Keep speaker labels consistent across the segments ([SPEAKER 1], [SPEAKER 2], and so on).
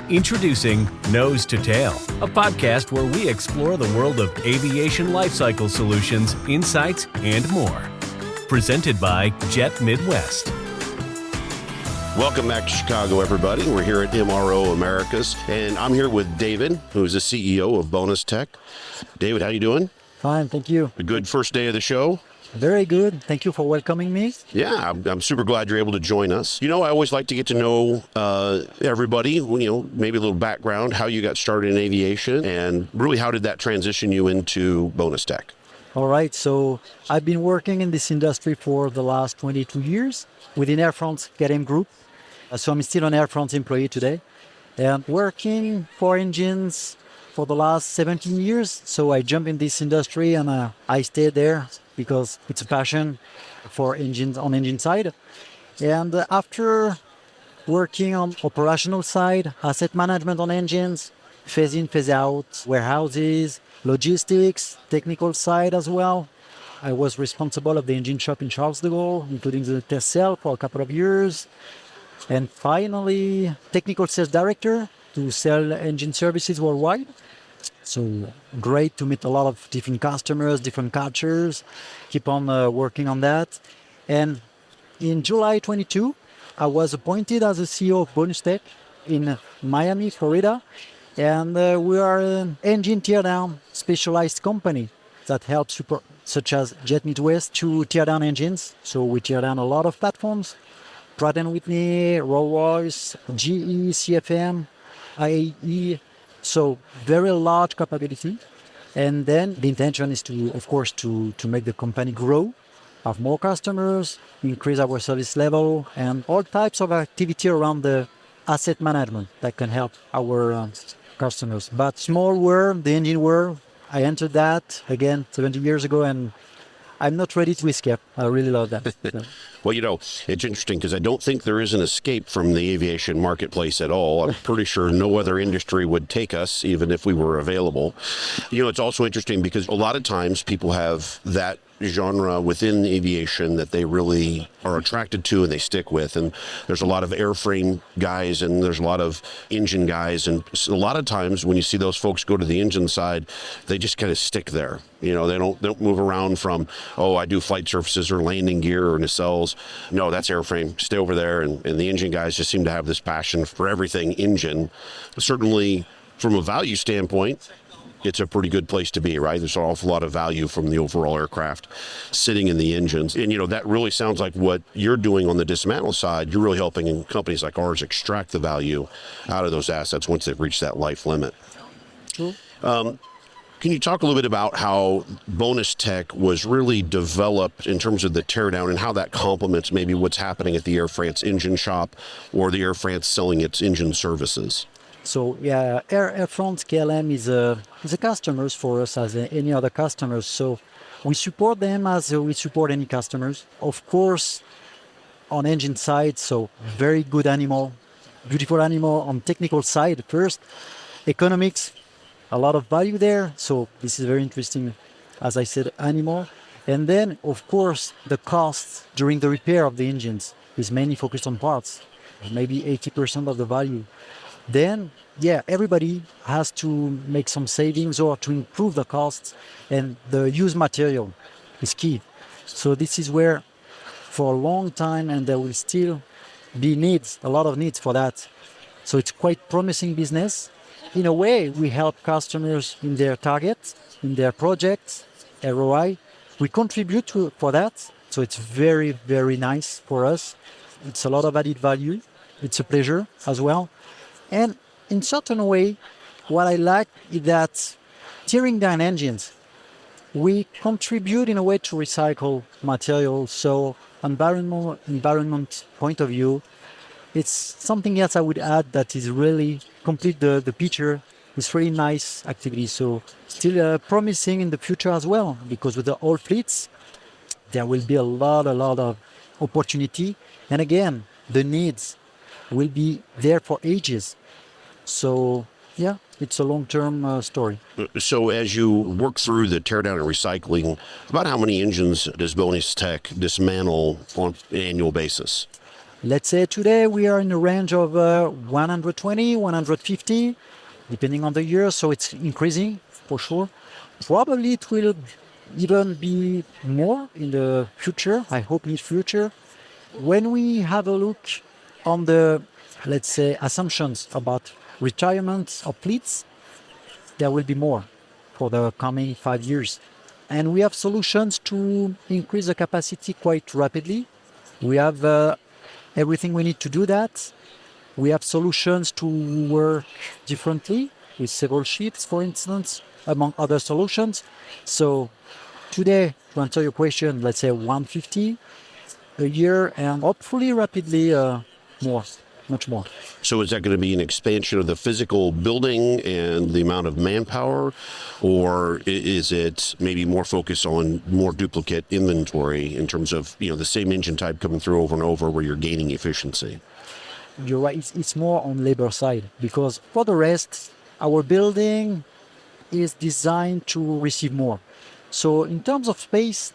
[SPEAKER 1] Introducing Nose to Tail, a podcast where we explore the world of aviation lifecycle solutions, insights, and more. Presented by Jet Midwest.
[SPEAKER 2] Welcome back to Chicago, everybody. We're here at MRO Americas, and I'm here with David, who's the CEO of Bonus Tech. David, how you doing?
[SPEAKER 3] Fine, thank you.
[SPEAKER 2] A good first day of the show?
[SPEAKER 3] Very good. Thank you for welcoming me.
[SPEAKER 2] Yeah, I'm super glad you're able to join us. You know, I always like to get to know everybody, maybe a little background, how you got started in aviation, and really how did that transition you into Bonus Tech?
[SPEAKER 3] All right, so I've been working in this industry for the last 22 years within Air France KLM Group. So I'm still an Air France employee today. And working for engines for the last 17 years. So I jumped in this industry and I stayed there because it's a passion for engines on engine side. And after working on operational side, asset management on engines, phase in, phase out, warehouses, logistics, technical side as well. I was responsible of the engine shop in Charles de Gaulle, including the test cell for a couple of years. And finally, technical sales director to sell engine services worldwide. So great to meet a lot of different customers, different cultures, keep on working on that. And in July 22, I was appointed as the CEO of Bonus Tech in Miami, Florida. And we are an engine teardown specialized company that helps support, such as Jet Midwest, to tear down engines. So we tear down a lot of platforms. Pratt & Whitney, Rolls-Royce, GE, CFM, IAE. So very large capability. And then the intention is to, of course, to make the company grow, have more customers, increase our service level, and all types of activity around the asset management that can help our customers. But small world, the engine world, I entered that again 70 years ago, and I'm not ready to escape. I really love that. So.
[SPEAKER 2] Well, it's interesting because I don't think there is an escape from the aviation marketplace at all. I'm pretty sure no other industry would take us, even if we were available. It's also interesting because a lot of times people have that genre within aviation that they really are attracted to and they stick with. And there's a lot of airframe guys and there's a lot of engine guys. And a lot of times when you see those folks go to the engine side, they just kind of stick there. They don't move around from, I do flight surfaces or landing gear or nacelles. No, that's airframe. Stay over there. And the engine guys just seem to have this passion for everything engine. Certainly from a value standpoint, it's a pretty good place to be, right? There's an awful lot of value from the overall aircraft sitting in the engines. And, that really sounds like what you're doing on the dismantle side. You're really helping companies like ours extract the value out of those assets once they've reached that life limit.
[SPEAKER 3] Cool.
[SPEAKER 2] Can you talk a little bit about how Bonus Tech was really developed in terms of the teardown and how that complements maybe what's happening at the Air France engine shop or the Air France selling its engine services?
[SPEAKER 3] So yeah, Air France KLM is a customers for us as any other customers. So we support them as we support any customers. Of course, on engine side, so very good animal, beautiful animal. On technical side, first, economics, a lot of value there. So this is very interesting, as I said, animal. And then, of course, the cost during the repair of the engines is mainly focused on parts, maybe 80% of the value. Then, everybody has to make some savings or to improve the costs, and the used material is key. So this is where, for a long time, and there will still be a lot of needs for that. So it's quite promising business. In a way, we help customers in their targets, in their projects, ROI. We contribute for that. So it's very, very nice for us. It's a lot of added value. It's a pleasure as well. And in certain way, what I like is that tearing down engines, we contribute in a way to recycle material. So environment point of view, it's something else I would add that is really complete the picture. It's really nice activity. So still promising in the future as well, because with the old fleets, there will be a lot of opportunity. And again, the needs will be there for ages. So it's a long-term story.
[SPEAKER 2] So as you work through the teardown and recycling, about how many engines does Bonus Tech dismantle on an annual basis?
[SPEAKER 3] Let's say today we are in a range of 120, 150, depending on the year. So it's increasing for sure. Probably it will even be more in the future. I hope in the future. When we have a look on the, let's say, assumptions about retirement of fleets, there will be more for the coming 5 years. And we have solutions to increase the capacity quite rapidly. We have everything we need to do that. We have solutions to work differently with several shifts, for instance, among other solutions. So today, to answer your question, let's say 150 a year and hopefully rapidly more, much more.
[SPEAKER 2] So is that going to be an expansion of the physical building and the amount of manpower, or is it maybe more focused on more duplicate inventory in terms of, the same engine type coming through over and over where you're gaining efficiency?
[SPEAKER 3] You're right, it's more on labor side because for the rest, our building is designed to receive more. So in terms of space,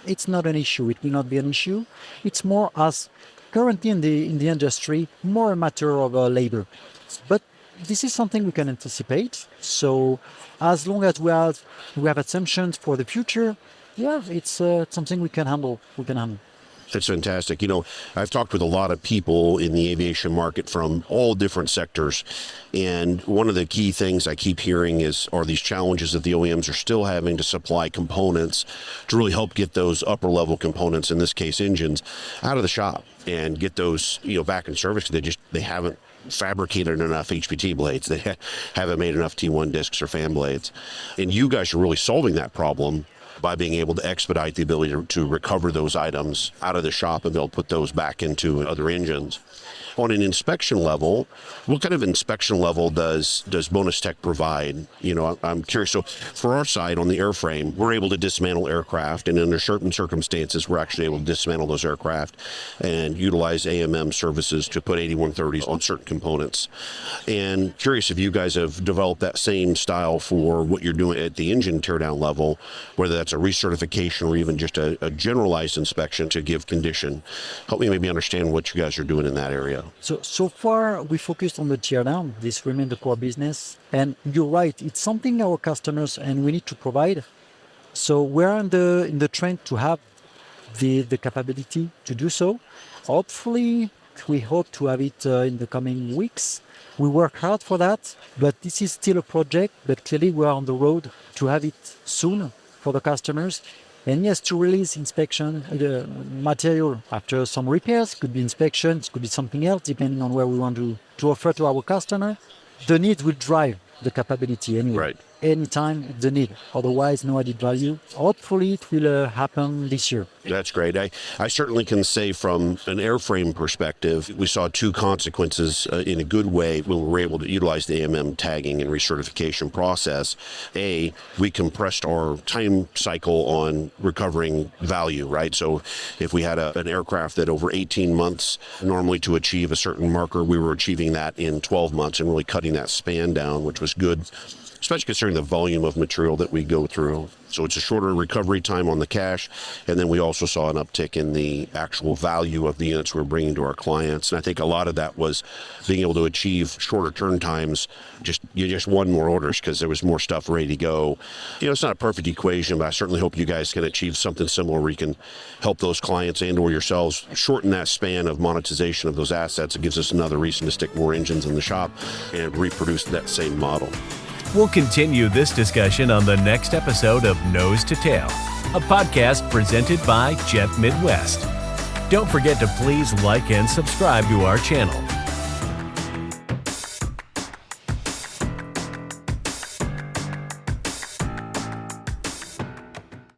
[SPEAKER 3] it's not an issue. It will not be an issue. It's more as currently in the industry, more a matter of labor. But this is something we can anticipate. So as long as we have assumptions for the future, yeah, it's something we can handle.
[SPEAKER 2] That's fantastic. I've talked with a lot of people in the aviation market from all different sectors. And one of the key things I keep hearing are these challenges that the OEMs are still having to supply components to really help get those upper level components, in this case engines, out of the shop and get those, back in service. They haven't fabricated enough HPT blades. They haven't made enough T1 discs or fan blades. And you guys are really solving that problem by being able to expedite the ability to recover those items out of the shop and be able to put those back into other engines. On an inspection level, what kind of inspection level does Bonus Tech provide? I'm curious. So for our side on the airframe, we're able to dismantle aircraft, and under certain circumstances, we're actually able to dismantle those aircraft and utilize AMM services to put 8130s on certain components. And curious if you guys have developed that same style for what you're doing at the engine teardown level, whether that's a recertification or even just a generalized inspection to give condition. Help me maybe understand what you guys are doing in that area.
[SPEAKER 3] So far, we focused on the teardown. This remains the core business. And you're right, it's something our customers and we need to provide. So we're in the trend to have the capability to do so. Hopefully, we hope to have it in the coming weeks. We work hard for that, but this is still a project, but clearly we're on the road to have it soon for the customers. And yes, to release inspection, the material after some repairs, could be inspections, could be something else, depending on where we want to offer to our customer. The need will drive the capability anyway.
[SPEAKER 2] Right.
[SPEAKER 3] Anytime the need. Otherwise, no added value. Hopefully, it will happen this year.
[SPEAKER 2] That's great. I certainly can say from an airframe perspective, we saw two consequences in a good way when we were able to utilize the AMM tagging and recertification process. A, we compressed our time cycle on recovering value, right? So if we had an aircraft that over 18 months, normally to achieve a certain marker, we were achieving that in 12 months and really cutting that span down, which was good, especially considering the volume of material that we go through. So it's a shorter recovery time on the cash. And then we also saw an uptick in the actual value of the units we're bringing to our clients. And I think a lot of that was being able to achieve shorter turn times. You just won more orders because there was more stuff ready to go. It's not a perfect equation, but I certainly hope you guys can achieve something similar where you can help those clients and or yourselves shorten that span of monetization of those assets. It gives us another reason to stick more engines in the shop and reproduce that same model.
[SPEAKER 1] We'll continue this discussion on the next episode of Nose to Tail, a podcast presented by Jet Midwest. Don't forget to please like and subscribe to our channel.